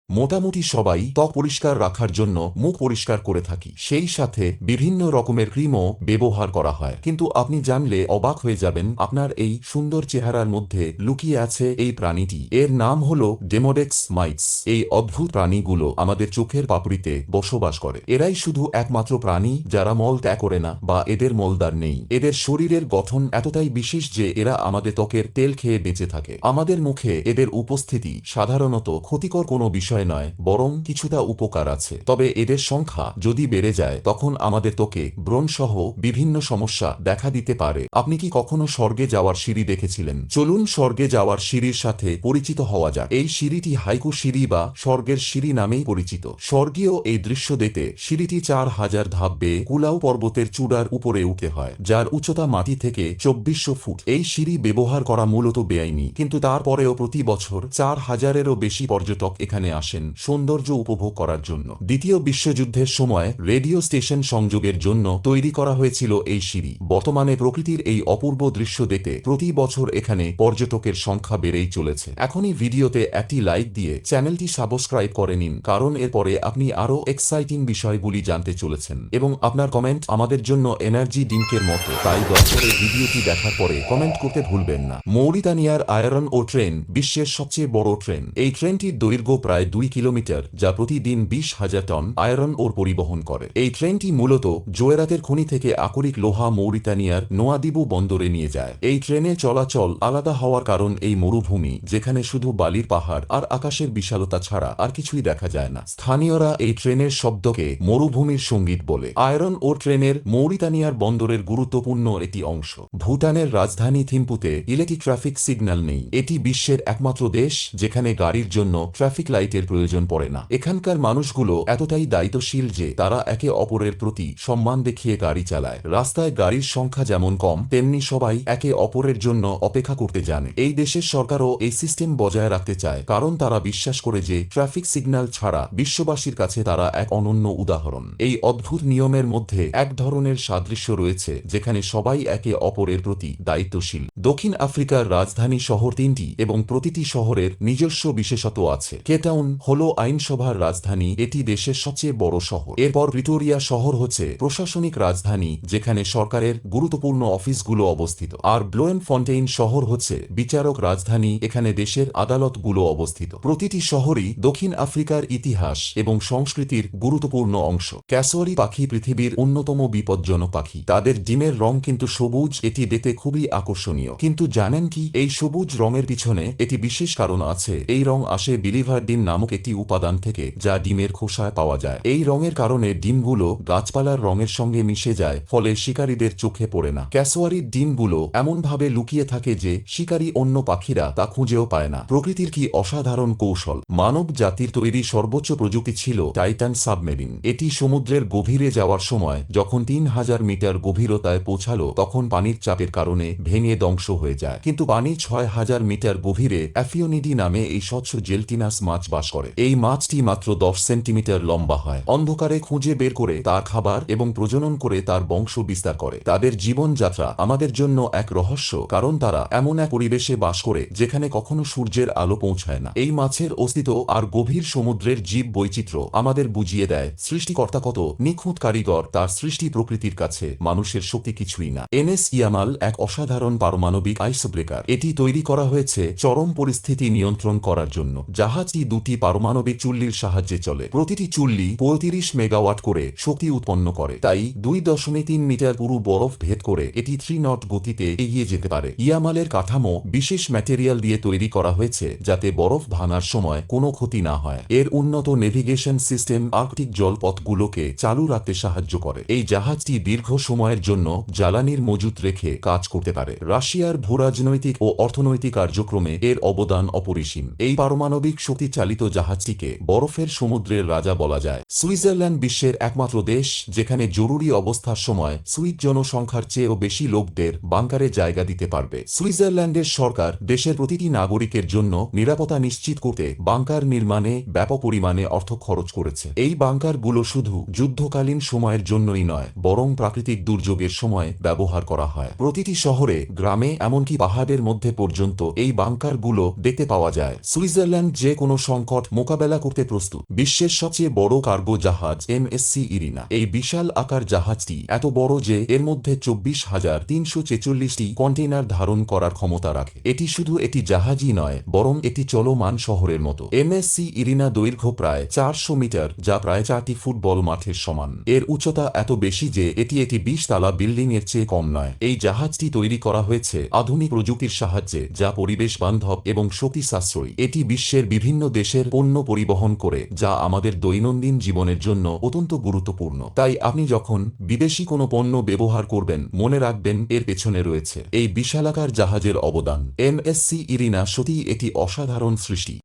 মোটামুটি সবাই ত্বক পরিষ্কার রাখার জন্য মুখ পরিষ্কার করে থাকি, সেই সাথে বিভিন্ন রকমের ক্রিমও ব্যবহার করা হয়। কিন্তু আপনি জানলে অবাক হয়ে যাবেন, আপনার এই সুন্দর চেহারার মধ্যে লুকিয়ে আছে এই প্রাণীটি। এর নাম হলো ডেমোডেক্স মাইটস। এই অদ্ভুত প্রাণীগুলো আমাদের চোখের পাপড়িতে বসবাস করে। এরাই শুধু একমাত্র প্রাণী যারা মল ত্যাগ করে না বা এদের মলদ্বার নেই। এদের শরীরের গঠন এতটাই বিশেষ যে এরা আমাদের ত্বকের তেল খেয়ে বেঁচে থাকে। আমাদের মুখে এদের উপস্থিতি সাধারণত ক্ষতিকর কোনো বিষয় নয়, বরং কিছুটা উপকার আছে। তবে এদের সংখ্যা যদি বেড়ে যায় তখন আমাদের ত্বকে ব্রণ সহ বিভিন্ন সমস্যা দেখা দিতে পারে। আপনি কি কখনো স্বর্গে যাওয়ার সিঁড়ি দেখেছিলেন? চলুন স্বর্গে যাওয়ার সিঁড়ির সাথে পরিচিত হওয়া যাক। এই সিঁড়িটি হাইকু সিঁড়ি বা স্বর্গের সিঁড়ি নামেই পরিচিত। স্বর্গীয় এই দৃশ্য দেখতে সিঁড়িটি 4000 ধাপ বেয়ে কুলাউ পর্বতের চূড়ার উপরে উঠতে হয়, যার উচ্চতা মাটি থেকে 2400 ফুট। এই সিঁড়ি ব্যবহার করা মূলত বেআইনি, কিন্তু তারপরেও প্রতি বছর 4000-এরও বেশি পর্যটক এখানে আসেন সৌন্দর্য উপভোগ করার জন্য। দ্বিতীয় বিশ্বযুদ্ধের সময় রেডিও স্টেশন সংযোগের জন্য তৈরি করা হয়েছিল এই সিঁড়ি। বর্তমানে প্রকৃতির এই অপূর্ব দৃশ্য দেখতে প্রতি বছর এখানে পর্যটকের সংখ্যা বেড়েই চলেছে। এখনই ভিডিওতে একটি লাইক দিয়ে চ্যানেলটি সাবস্ক্রাইব করে নিন, কারণ এরপরে আপনি আরও এক্সাইটিং বিষয়গুলি জানতে চলেছেন এবং আপনার কমেন্ট আমাদের জন্য এনার্জি ড্রিঙ্কের মতো। তাই দয়া করে ভিডিওটি দেখার পরে কমেন্ট করতে ভুলবেন না। মৌরিতানিয়ার আয়রন ও ট্রেন বিশ্বের সবচেয়ে বড় ট্রেন। এই ট্রেনটির দৈর্ঘ্য প্রায় 2 কিলোমিটার, যা প্রতিদিন 20,000 টন আয়রন ওর পরিবহন করে। এই ট্রেনটি মূলত জোয়েরাতের খনি থেকে আকরিক লোহা মৌরিতানিয়ার নোয়াদিবু বন্দরে নিয়ে যায়। এই ট্রেনের চলাচল আলাদা হওয়ার কারণ এই মরুভূমি, যেখানে শুধু বালির পাহাড় আর আকাশের বিশালতা ছাড়া আর কিছুই দেখা যায় না। স্থানীয়রা এই ট্রেনের শব্দকে মরুভূমির সঙ্গীত বলে। আয়রন ও ট্রেনের মৌরিতানিয়ার বন্দরের গুরুত্বপূর্ণ একটি অংশ। ভুটানের রাজধানী থিম্পুতে ইলেকট্রিক ট্রাফিক সিগন্যাল নেই। এটি বিশ্বের একমাত্র দেশ যেখানে গাড়ির জন্য ট্রাফিক লাইটের প্রয়োজন পড়ে না। এখানকার মানুষগুলো এতটাই দায়িত্বশীল যে তারা একে অপরের প্রতি সম্মান দেখিয়ে গাড়ি চালায়। রাস্তায় গাড়ির সংখ্যা যেমন কম, তেমনি সবাই একে অপরের জন্য অপেক্ষা করতে জানে। এই দেশের সরকারও এই সিস্টেম বজায় রাখতে চায়, কারণ তারা বিশ্বাস করে যে ট্রাফিক সিগন্যাল ছাড়া বিশ্ববাসীর কাছে তারা এক অনন্য উদাহরণ। এই অদ্ভুত নিয়মের মধ্যে এক ধরনের সাদৃশ্য রয়েছে, যেখানে সবাই একে অপরের প্রতি দায়িত্বশীল। দক্ষিণ আফ্রিকার রাজধানী শহর 3টি এবং প্রতিটি শহরের নিজস্ব বিশেষত্ব আছে। কেপটাউন হল আইনসভার রাজধানী, এটি দেশের সবচেয়ে বড় শহর। এরপর প্রিটোরিয়া শহর হচ্ছে প্রশাসনিক রাজধানী, যেখানে সরকারের গুরুত্বপূর্ণ অফিসগুলো অবস্থিত। আর ব্লোয়েনফন্টেইন শহর হচ্ছে বিচারক রাজধানী, এখানে দেশের আদালতগুলো অবস্থিত। প্রতিটি শহরই দক্ষিণ আফ্রিকার ইতিহাস এবং সংস্কৃতির গুরুত্বপূর্ণ অংশ। ক্যাসোয়ারি পাখি পৃথিবীর অন্যতম বিপজ্জনক পাখি। তাদের ডিমের রং কিন্তু সবুজ, এটি দেখতে খুবই আকর্ষণীয়। কিন্তু জানেন কি, এই সবুজ রঙের পিছনে একটি বিশেষ কারণ আছে। এই রং আসে বিলিভারডিন নামক একটি উপাদান থেকে, যা ডিমের খোসায় পাওয়া যায়। এই রঙের কারণে ডিমগুলো গাছপালার রঙের সঙ্গে মিশে যায়, ফলে শিকারীদের চোখে পড়ে না। ক্যাসোয়ারির ডিমগুলো এমনভাবে লুকিয়ে থাকে যে শিকারী অন্য পাখিরা তা খুঁজেও পায় না। প্রকৃতির কি অসাধারণ কৌশল! মানব জাতির তৈরি সর্বোচ্চ প্রযুক্তি ছিল টাইটান সাবমেরিন। এটি সমুদ্রের গভীরে যাওয়ার সময় যখন 3000 মিটার গভীরতায় পৌঁছালো, তখন পানির চাপের কারণে ভেঙে ধ্বংস হয়ে যায়। কিন্তু পানির 6000 মিটার গভীরে অ্যাফিওনিডি নামে এই স্বচ্ছ জেলটিনাস মাছ বাস করে। এই মাছটি মাত্র 10 সেন্টিমিটার লম্বা হয়। অন্ধকারে খুঁজে বের করে তার খাবার এবং প্রজনন করে তার বংশ বিস্তার করে। তাদের জীবনযাত্রা আমাদের জন্য এক রহস্য, কারণ তারা এমন এক পরিবেশে বাস করে যেখানে কখনো সূর্যের আলো পৌঁছায় না। এই মাছের অস্তিত্ব আর গভীর সমুদ্রের জীব বৈচিত্র্য আমাদের বুঝিয়ে দেয় সৃষ্টিকর্তা কত নিখুঁত কারিগর। তার সৃষ্টি প্রকৃতির কাছে মানুষের শক্তি কিছুই না। এনএস ইয়ামাল এক অসাধারণ পারমাণবিক আইসব্রেকার। এটি তৈরি করা হয়েছে চরম পরিস্থিতি নিয়ন্ত্রণ করার জন্য। জাহাজটি 2টি পারমাণবিক চুল্লির সাহায্যে চলে। প্রতিটি চুল্লি 35 মেগাওয়াট করে শক্তি উৎপন্ন করে। তাই 2.3 মিটার পুরু বরফ ভেদ করে এটি 3 নট গতিতে এগিয়ে যেতে পারে। ইয়ামালের কাঠামো বিশেষ ম্যাটেরিয়াল দিয়ে তৈরি করা হয়েছে যাতে বরফ ভাঙার সময় কোনো ক্ষতি না হয়। এর উন্নত নেভিগেশন সিস্টেম আর্কটিক জলপথগুলোকে চালু রাখতে সাহায্য করে। এই জাহাজটি দীর্ঘ সময়ের জন্য জ্বালানির মজুত রেখে কাজ করতে পারে। রাশিয়ার ভূরাজনৈতিক ও অর্থনৈতিক কার্যক্রমে এর অবদান অপরিসীম। এই পারমাণবিক শক্তি চালিত জাহাজটিকে বরফের সমুদ্রের রাজা বলা যায়। সুইজারল্যান্ড বিশ্বের একমাত্র দেশ যেখানে জরুরি অবস্থার সময় সুইস জনসংখ্যার চেয়েও বেশি লোকদের বাংকারে জায়গা দিতে পারবে। সুইজারল্যান্ডের সরকার দেশের প্রতিটি নাগরিকের জন্য নিরাপত্তা নিশ্চিত করতে বাংকার নির্মাণে ব্যাপক পরিমাণে অর্থ খরচ করেছে। এই বাংকারগুলো শুধু যুদ্ধকালীন সময়ের জন্যই নয়, বরং প্রাকৃতিক দুর্যোগের সময় ব্যবহার করা হয়। প্রতিটি শহরে, গ্রামে, এমনকি পাহাড়ের মধ্যে পর্যন্ত এই বাংকারগুলো দেখতে পাওয়া যায়। সুইজারল্যান্ড যে কোনো সংকট সংকট মোকাবেলা করতে প্রস্তুত। বিশ্বের সবচেয়ে বড় কার্গো জাহাজ এমএসসি ইরিনা। এই বিশাল আকার জাহাজটি এত বড় যে এর মধ্যে 24,346টি কন্টেইনার ধারণ করার ক্ষমতা রাখে। এটি শুধু একটি জাহাজই নয়, বরং একটি চলমান শহরের মতো। এমএসসি ইরিনা দৈর্ঘ্য প্রায় 400 মিটার, যা প্রায় 4টি ফুটবল মাঠের সমান। এর উচ্চতা এত বেশি যে এটি একটি 20 তলা বিল্ডিং এর চেয়ে কম নয়। এই জাহাজটি তৈরি করা হয়েছে আধুনিক প্রযুক্তির সাহায্যে, যা পরিবেশ বান্ধব এবং শক্তি সাশ্রয়ী। এটি বিশ্বের বিভিন্ন দেশের পণ্য পরিবহন করে, যা আমাদের দৈনন্দিন জীবনের জন্য অত্যন্ত গুরুত্বপূর্ণ। তাই আপনি যখন বিদেশি কোনো পণ্য ব্যবহার করবেন, মনে রাখবেন এর পেছনে রয়েছে এই বিশালাকার জাহাজের অবদান। এমএসসি ইরিনা সত্যিই একটি অসাধারণ সৃষ্টি।